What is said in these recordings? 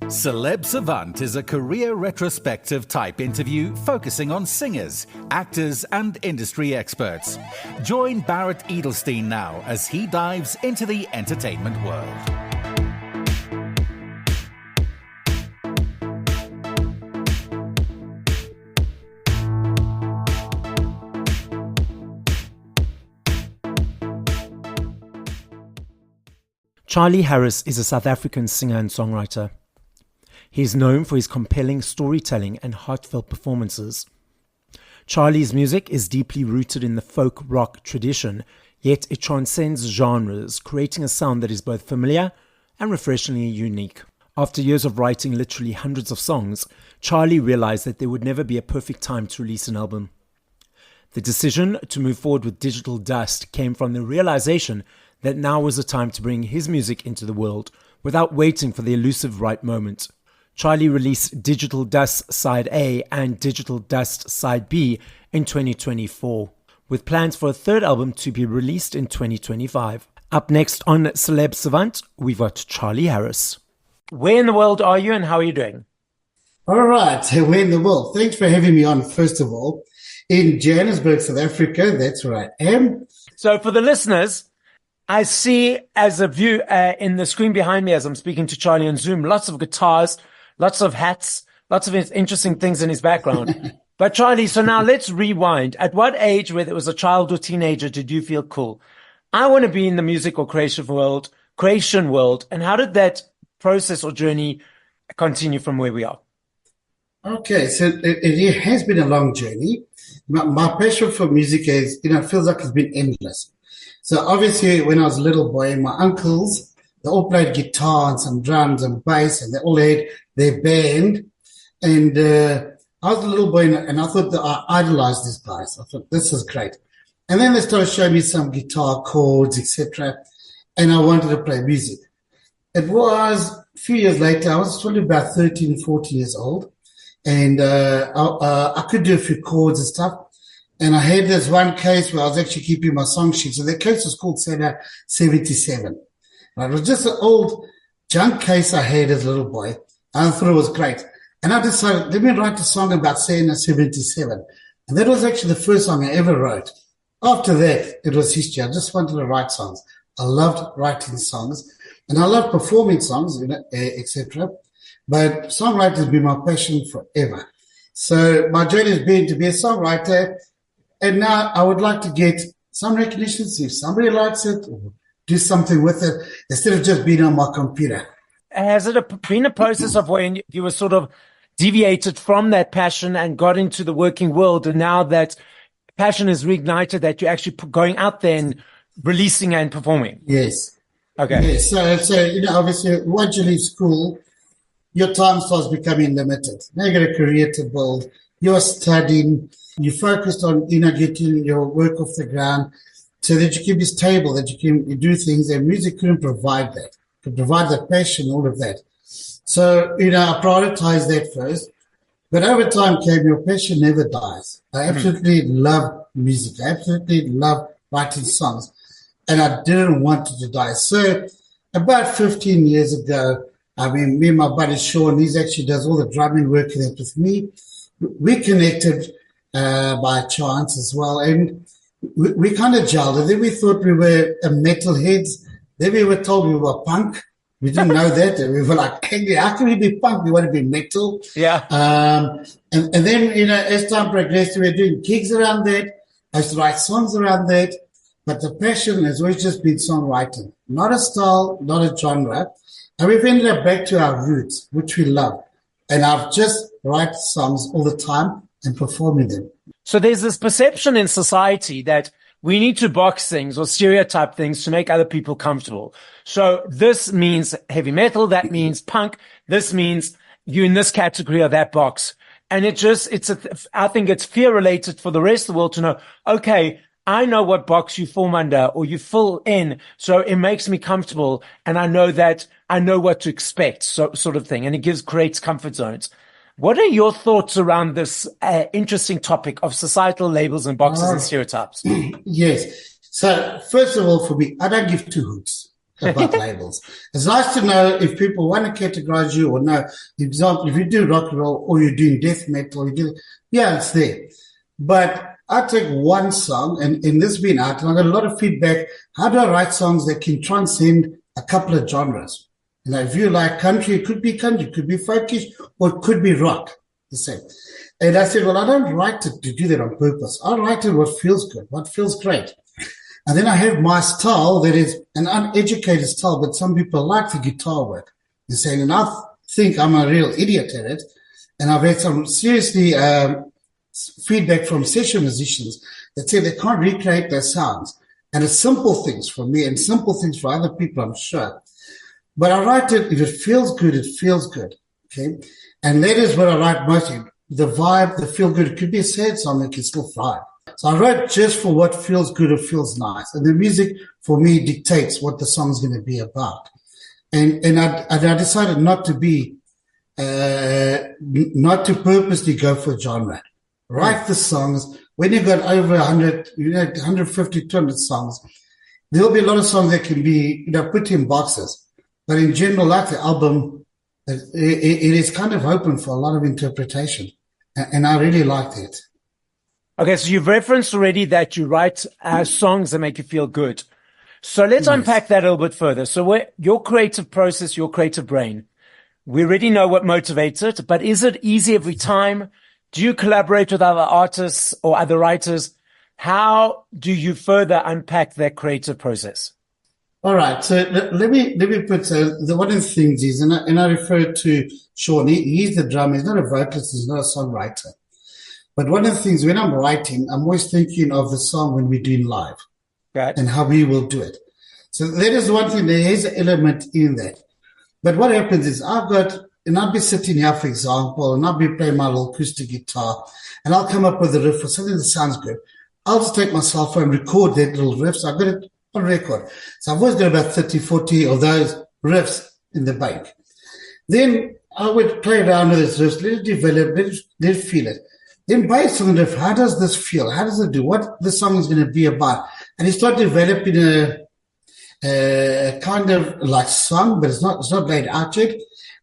Celeb Savant is a career retrospective type interview focusing on singers, actors, and industry experts. Join Barrett Edelstein now as he dives into the entertainment world. Charlie Harris is a South African singer and songwriter. He is known for his compelling storytelling and heartfelt performances. Charlie's music is deeply rooted in the folk rock tradition, yet it transcends genres, creating a sound that is both familiar and refreshingly unique. After years of writing literally hundreds of songs, Charlie realized that there would never be a perfect time to release an album. The decision to move forward with Digital Dust came from the realization that now was the time to bring his music into the world without waiting for the elusive right moment. Charlie released Digital Dust Side A and Digital Dust Side B in 2024, with plans for a third album to be released in 2025. Up next on Celeb Savant, we've got Charlie Harris. Where in the world are you and how are you doing? All right, where in the world? Thanks for having me on, first of all. In Johannesburg, South Africa, that's where I am. So for the listeners, I see as a view in the screen behind me as I'm speaking to Charlie on Zoom, lots of guitars, lots of hats, lots of interesting things in his background. But Charlie, so now let's rewind. At what age, whether it was a child or teenager, did you feel cool? I want to be in the music or creation world. And how did that process or journey continue from where we are? Okay, so it has been a long journey. My passion for music is, feels like it's been endless. So obviously when I was a little boy, my uncles, they all played guitar and some drums and bass, and they all had their band. And I was a little boy, and I thought that I idolized these guys. I thought, this is great. And then they started showing me some guitar chords, etc. And I wanted to play music. It was a few years later, I was probably about 13, 14 years old. And I could do a few chords and stuff. And I had this one case where I was actually keeping my song sheet. So the case was called Celeb 77. Right? It was just an old junk case I had as a little boy. And I thought it was great. And I decided, let me write a song about Celeb 77. And that was actually the first song I ever wrote. After that, it was history. I just wanted to write songs. I loved writing songs. And I loved performing songs, etc. But songwriting has been my passion forever. So my journey has been to be a songwriter. And now I would like to get some recognition, see if somebody likes it, or do something with it, instead of just being on my computer. Has it been a process of when you were sort of deviated from that passion and got into the working world, and now that passion is reignited, that you're actually going out there and releasing and performing? Yes. Okay. Yes. So obviously, once you leave school, your time starts becoming limited. Now you got a career to build. You're studying. You focused on, getting your work off the ground so that you can be stable, that you can do things, and music couldn't provide that. It could provide the passion, all of that. So, I prioritized that first. But over time came, your passion never dies. I absolutely love music. I absolutely love writing songs. And I didn't want it to die. So about 15 years ago, me and my buddy Sean, he actually does all the drumming work with me. We connected by chance as well, and we kind of gelled. And then we thought we were metalheads. Then we were told we were punk. We didn't know that. And we were like, how can we be punk? We want to be metal. Yeah. And then, as time progressed, we were doing gigs around that. I used to write songs around that. But the passion has always just been songwriting. Not a style, not a genre. And we've ended up back to our roots, which we love. And I've just write songs all the time and performing them. So there's this perception in society that we need to box things or stereotype things to make other people comfortable. So this means heavy metal, that means punk, this means you in this category or that box. And I think it's fear related for the rest of the world to know, okay, I know what box you form under or you fill in, so it makes me comfortable and I know what to expect, so sort of thing. And it creates comfort zones. What are your thoughts around this interesting topic of societal labels and boxes and stereotypes? Yes. So first of all, for me, I don't give two hoots. about labels. It's nice to know if people want to categorize you or no. For example, if you do rock and roll or you're doing death metal, it's there. But I take one song, and this has been out, and I got a lot of feedback. How do I write songs that can transcend a couple of genres? If you like country, it could be folkish, or it could be rock. The same. And I said, well, I don't write it to do that on purpose. I write it what feels good, what feels great. And then I have my style that is an uneducated style, but some people like the guitar work. They're saying, and I think I'm a real idiot at it. And I've had some seriously feedback from session musicians that say they can't recreate their sounds. And it's simple things for me and simple things for other people, I'm sure. But I write it, if it feels good, it feels good. Okay. And that is what I write mostly. The vibe, the feel good. It could be a sad song that can still vibe. So I wrote just for what feels good or feels nice. And the music for me dictates what the song's going to be about. And I decided not to purposely go for genre. Write the songs. When you've got over 100, 150, 200 songs, there'll be a lot of songs that can be, put in boxes. But in general, like the album, it is kind of open for a lot of interpretation. And I really liked it. Okay, so you've referenced already that you write songs that make you feel good. So let's unpack that a little bit further. So your creative process, your creative brain, we already know what motivates it, but is it easy every time? Do you collaborate with other artists or other writers? How do you further unpack that creative process? All right. So let me put, the one of the things is, and I refer to Sean, he's the drummer. He's not a vocalist. He's not a songwriter. But one of the things when I'm writing, I'm always thinking of the song when we're doing live and how we will do it. So that is one thing. There is an element in that. But what happens is I'll be sitting here, for example, and I'll be playing my little acoustic guitar, and I'll come up with a riff or something that sounds good. I'll just take my cell phone and record that little riff. So I've got it on record. So I've always got about 30, 40 of those riffs in the bank. Then I would play around with this riff, let it develop, let it feel it. Then based on the riff, how does this feel? How does it do? What the song is going to be about? And you start developing a kind of like song, but it's not laid out yet.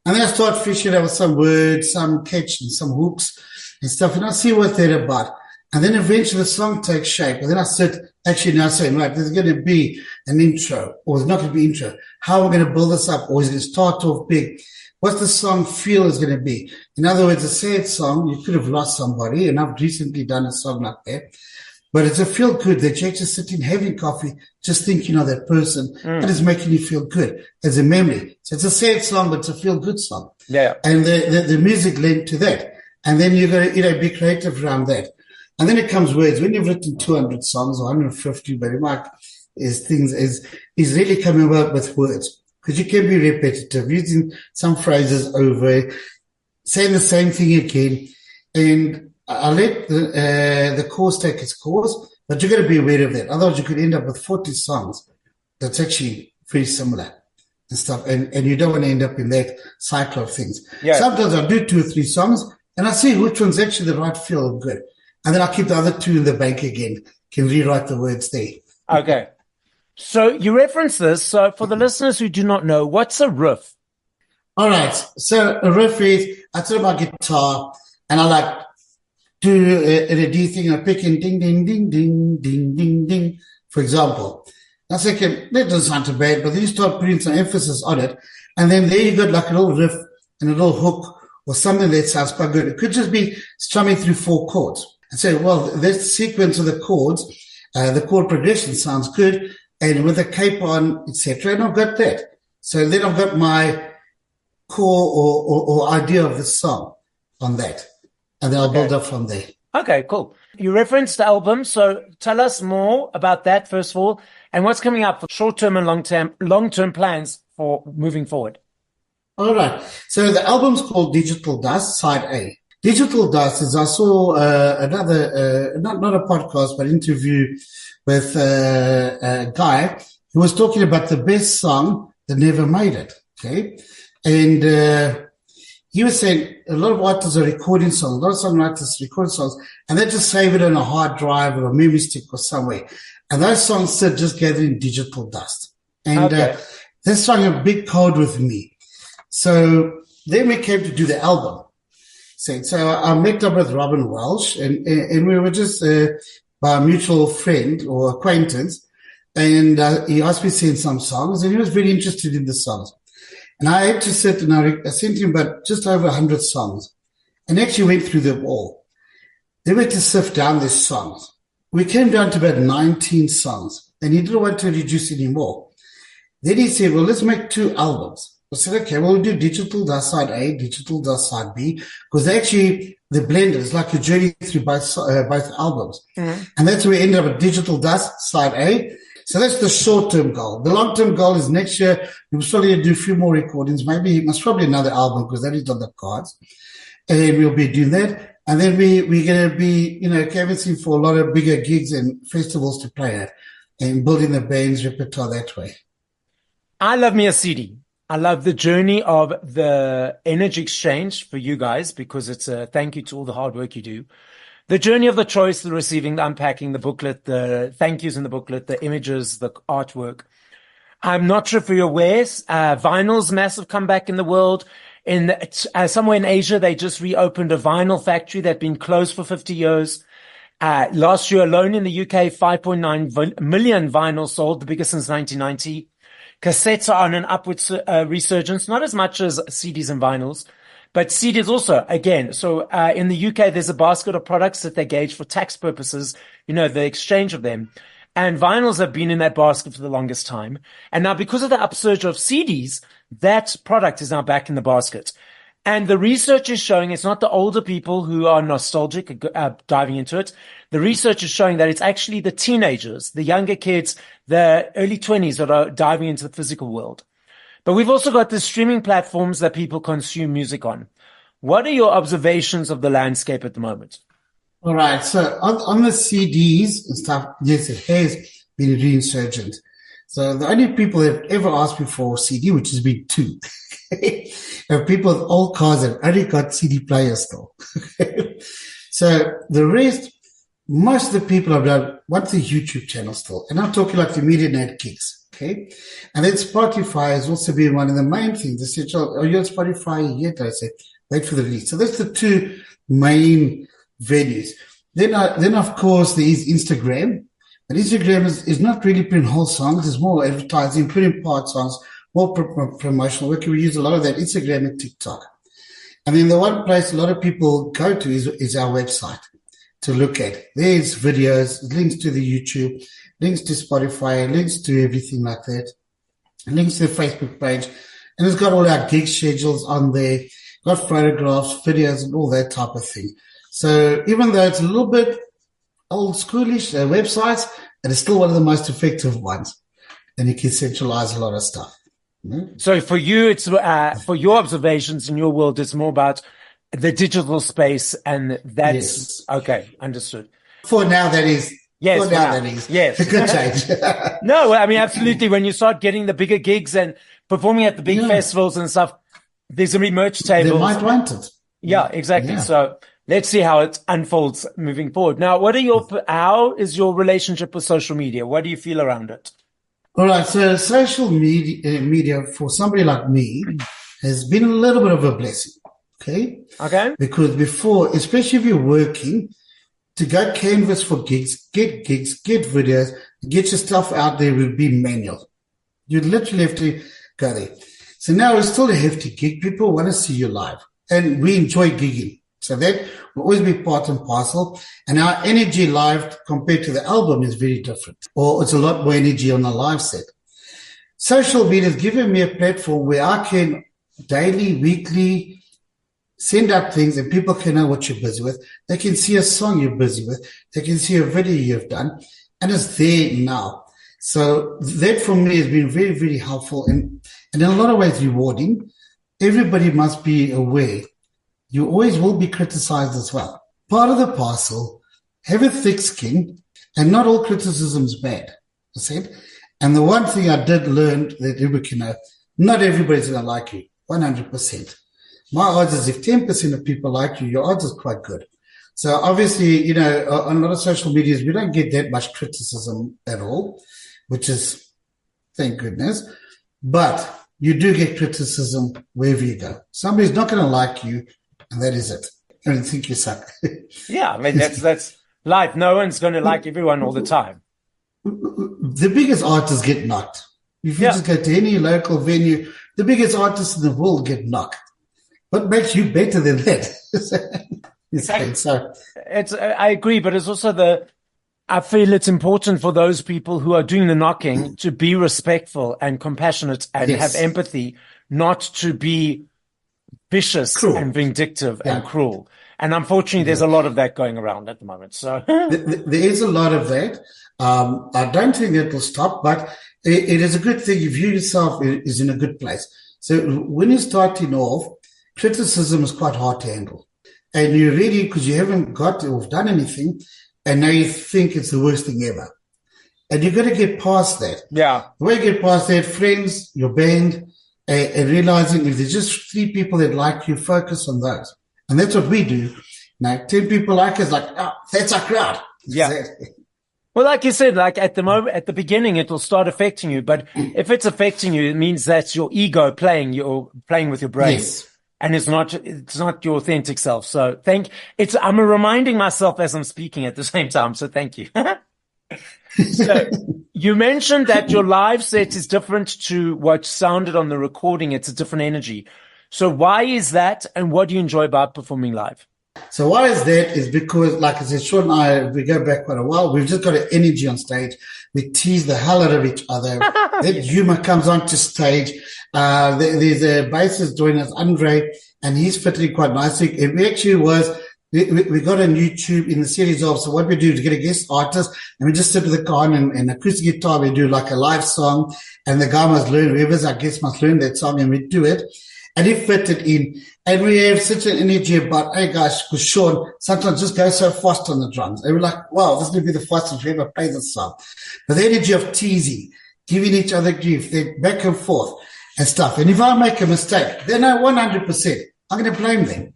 And then I start fishing out with some words, some catch and some hooks and stuff, and I see what they're about. And then eventually the song takes shape. And then I sit actually now saying, right, there's going to be an intro, or there's not going to be intro. How are we going to build this up? Or is it going to start off big? What's the song feel is going to be? In other words, a sad song, you could have lost somebody, and I've recently done a song like that. But it's a feel good that you're just sitting having coffee, just thinking of that person, and it's making you feel good as a memory. So it's a sad song, but it's a feel good song. Yeah. And the music led to that. And then you got to, be creative around that. And then it comes words. When you've written 200 songs or 150, but Mark is really coming up with words. Because you can be repetitive, using some phrases over, saying the same thing again. And I let the course take its course, but you've got to be aware of that. Otherwise, you could end up with 40 songs that's actually very similar and stuff. And you don't want to end up in that cycle of things. Yeah. Sometimes I'll do 2 or 3 songs, and I see which one's actually the right feel of good. And then I'll keep the other 2 in the bank again, can rewrite the words there. Okay. So you reference this. So for the listeners who do not know, what's a riff? All right. So a riff is, I turn my guitar and I do a D thing, I pick in ding, ding, ding, ding, ding, ding, ding, for example. I say, okay, that doesn't sound too bad, but then you start putting some emphasis on it. And then there you got like a little riff and a little hook or something that sounds quite good. It could just be strumming through 4 chords. And say, well, this sequence of the chords, the chord progression sounds good. And with a cape on, etc., and I've got that. So then I've got my core or idea of the song on that. And then I'll build up from there. Okay, cool. You referenced the album, so tell us more about that, first of all, and what's coming up for short-term and long-term plans for moving forward. All right. So the album's called Digital Dust, Side A. Digital Dust is I saw another, not a podcast, but interview with a guy who was talking about the best song that never made it. Okay. And he was saying a lot of artists are recording songs, a lot of songwriters record songs, and they just save it on a hard drive or a memory stick or somewhere. And those songs sit just gathering digital dust. And They sang a big chord with me. So then we came to do the album. So I met up with Robin Welsh, and we were just by a mutual friend or acquaintance, and he asked me to send some songs, and he was very interested in the songs. And I had to sit, and I sent him about just over 100 songs, and actually went through them all. Then we had to sift down these songs. We came down to about 19 songs, and he didn't want to reduce any more. Then he said, well, let's make 2 albums. I said, okay, well, we'll do Digital Dust Side A, Digital Dust Side B, because actually the blend is like a journey through both albums. Mm-hmm. And that's where we ended up with Digital Dust Side A. So that's the short-term goal. The long-term goal is next year, we'll probably do a few more recordings, most probably another album, because that is on the cards. And we'll be doing that. And then we're going to be, canvassing for a lot of bigger gigs and festivals to play at and building the band's repertoire that way. I love me a CD. I love the journey of the energy exchange for you guys, because it's a thank you to all the hard work you do. The journey of the choice, the receiving, the unpacking, the booklet, the thank yous in the booklet, the images, the artwork. I'm not sure if you're aware, vinyl's massive comeback in the world. Somewhere in Asia, they just reopened a vinyl factory that'd been closed for 50 years. Last year alone in the UK, 5.9 million vinyls sold, the biggest since 1990. Cassettes are on an upwards resurgence, not as much as CDs and vinyls, but CDs also, again. So in the UK, there's a basket of products that they gauge for tax purposes, the exchange of them. And vinyls have been in that basket for the longest time. And now because of the upsurge of CDs, that product is now back in the basket. And the research is showing it's not the older people who are nostalgic diving into it. The research is showing that it's actually the teenagers, the younger kids, the early 20s that are diving into the physical world. But we've also got the streaming platforms that people consume music on. What are your observations of the landscape at the moment? All right. So on the CDs and stuff, yes, it has been resurgent. So the only people that have ever asked me for CD, which has been 2, are people with old cars that only got CD players still. So the rest, most of the people have done want the YouTube channel still. And I'm talking like the media net gigs. Okay. And then Spotify has also been one of the main things. They said, are you on Spotify yet? I said, wait for the release. So that's the 2 main venues. Then of course, there is Instagram. But Instagram is not really putting whole songs. It's more advertising, putting part songs, more promotional work. We use a lot of that, Instagram and TikTok. And then the one place a lot of people go to is our website to look at. There's videos, links to the YouTube, links to Spotify, links to everything like that, links to the Facebook page. And it's got all our gig schedules on there, got photographs, videos, and all that type of thing. So even though it's a little bit old schoolish websites, it is still one of the most effective ones. And you can centralize a lot of stuff. Mm-hmm. So for you, it's for your observations in your world, it's more about the digital space, and that's yes. Okay, understood. For now, that is. Yes, for now, that is. Yes. It could change. No, well, I mean, absolutely. When you start getting the bigger gigs and performing at the big festivals and stuff, there's going to be merch tables. They might want it. Yeah, exactly. Yeah. So let's see how it unfolds moving forward. Now, how is your relationship with social media? What do you feel around it? All right. So social media for somebody like me has been a little bit of a blessing. Okay. Because before, especially if you're working, to go canvas for gigs, get videos, get your stuff out there would be manual. You'd literally have to go there. So now it's still a hefty gig. People want to see you live, and we enjoy gigging. So that will always be part and parcel. And our energy live compared to the album is very different, or it's a lot more energy on a live set. Social media has given me a platform where I can daily, weekly send out things and people can know what you're busy with. They can see a song you're busy with. They can see a video you've done, and it's there now. So that for me has been very, very helpful and in a lot of ways rewarding. Everybody must be aware. You always will be criticized as well. Part of the parcel, have a thick skin, and not all criticism is bad. I said. And the one thing I did learn that everybody can know, not everybody's going to like you, 100%. My odds is if 10% of people like you, your odds is quite good. So obviously, on a lot of social medias, we don't get that much criticism at all, which is, thank goodness. but you do get criticism wherever you go. Somebody's not going to like you, and that is it. I don't think you suck. Yeah, I mean, that's life. No one's going to like everyone all the time. The biggest artists get knocked. If you just go to any local venue, the biggest artists in the world get knocked. What makes you better than that? So I agree, but it's also I feel it's important for those people who are doing the knocking to be respectful and compassionate and have empathy, not to be vicious and vindictive and cruel. And unfortunately, there's a lot of that going around at the moment. So there is a lot of that. I don't think it will stop, but it is a good thing if you yourself is in a good place. So when you're starting off, criticism is quite hard to handle. And you really, because you haven't got or done anything, and now you think it's the worst thing ever. And you've got to get past that. Yeah. The way you get past that, friends, your band, and realizing if there's just 3 people that like you, focus on those. And that's what we do. Now, 10 people like us, like, oh, that's our crowd. Yeah. Well, like you said, like at the beginning, it will start affecting you. But if it's affecting you, it means that's your ego playing with your brain. Yes. And it's not your authentic self. So I'm reminding myself as I'm speaking at the same time. So thank you. So you mentioned that your live set is different to what sounded on the recording. It's a different energy. So why is that? And what do you enjoy about performing live? So why is that? Is because, like I said, Sean and I, we go back quite a while. We've just got an energy on stage. We tease the hell out of each other. That humor comes onto stage. There's a bassist joining us, Andre, and he's fitting quite nicely. And we actually we got on YouTube in the series of, so what we do is get a guest artist and we just sit with the car and an acoustic guitar. We do like a live song and the guy must learn, whoever's our guest must learn that song and we do it. And he fitted in. And we have such an energy about, hey guys, because Sean sometimes just goes so fast on the drums. And we're like, wow, this is going to be the fastest we ever play this song. But the energy of teasing, giving each other grief, then back and forth and stuff. And if I make a mistake, then I 100%, I'm going to blame them.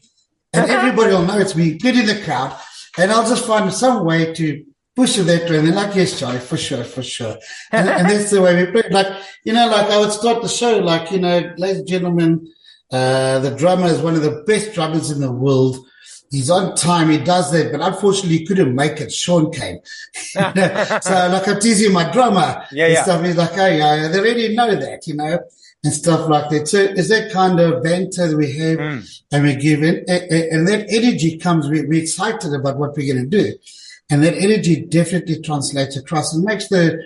And everybody will know it's me, including the crowd. And I'll just find some way to push it that way. And they're like, yes, Charlie, for sure. And that's the way we play. Like, like I would start the show, like, ladies and gentlemen, the drummer is one of the best drummers in the world. He's on time. He does that, but unfortunately he couldn't make it. Sean came. So like I'm teasing my drummer and stuff. He's like, oh yeah, they already know that, and stuff like that. So it's that kind of banter that we have and we give it. And that energy comes, we're excited about what we're going to do. And that energy definitely translates across and makes the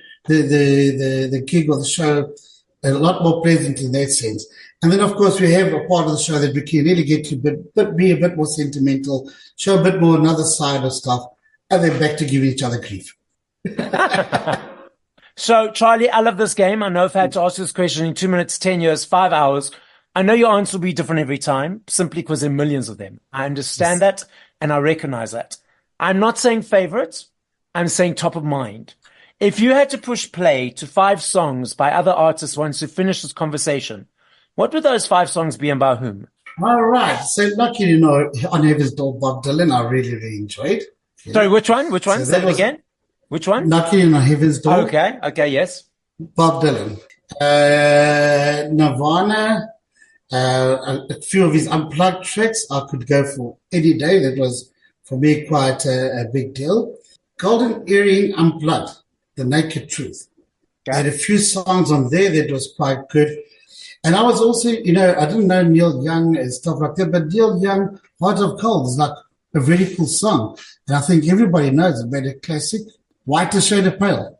gig or the show a lot more pleasant in that sense. And then, of course, we have a part of the show that we can really get to be a bit more sentimental, show a bit more another side of stuff, and then back to giving each other grief. So, Charlie, I love this game. I know if I had to ask this question in 2 minutes, 10 years, 5 hours, I know your answer will be different every time, simply because there are millions of them. I understand that, and I recognize that. I'm not saying favorites. I'm saying top of mind. If you had to push play to 5 songs by other artists once you finish this conversation, what would those 5 songs be and by whom? All right. So, lucky on Heaven's Door, Bob Dylan, I really, really enjoyed. Sorry, which one? So say it again. Which one? Knocking on Heaven's Door. Okay, yes. Bob Dylan. Nirvana, a few of his unplugged tracks I could go for any day. That was, for me, quite a big deal. Golden Earring Unplugged, The Naked Truth. I had a few songs on there that was quite good. And I was also, I didn't know Neil Young and stuff like that, but Neil Young, Heart of Gold is like a very cool song. And I think everybody knows about a classic, Whiter Shade of Pale,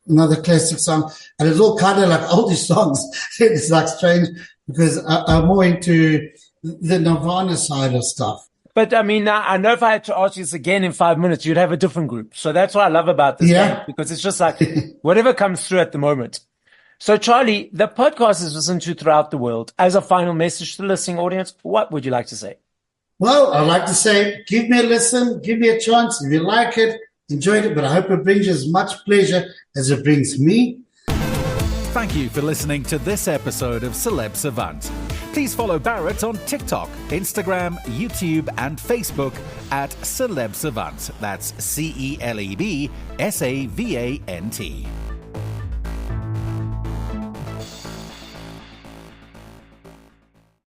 another classic song. And it's all kind of like oldish songs. It's like strange because I'm more into the Nirvana side of stuff. But I mean, I know if I had to ask you this again in 5 minutes, you'd have a different group. So that's what I love about this game, because it's just like whatever comes through at the moment. So, Charlie, the podcast is listened to throughout the world. As a final message to the listening audience, what would you like to say? Well, I'd like to say, give me a listen, give me a chance. If you like it, enjoy it, but I hope it brings you as much pleasure as it brings me. Thank you for listening to this episode of Celeb Savant. Please follow Barrett on TikTok, Instagram, YouTube, and Facebook at Celeb Savant. That's CelebSavant.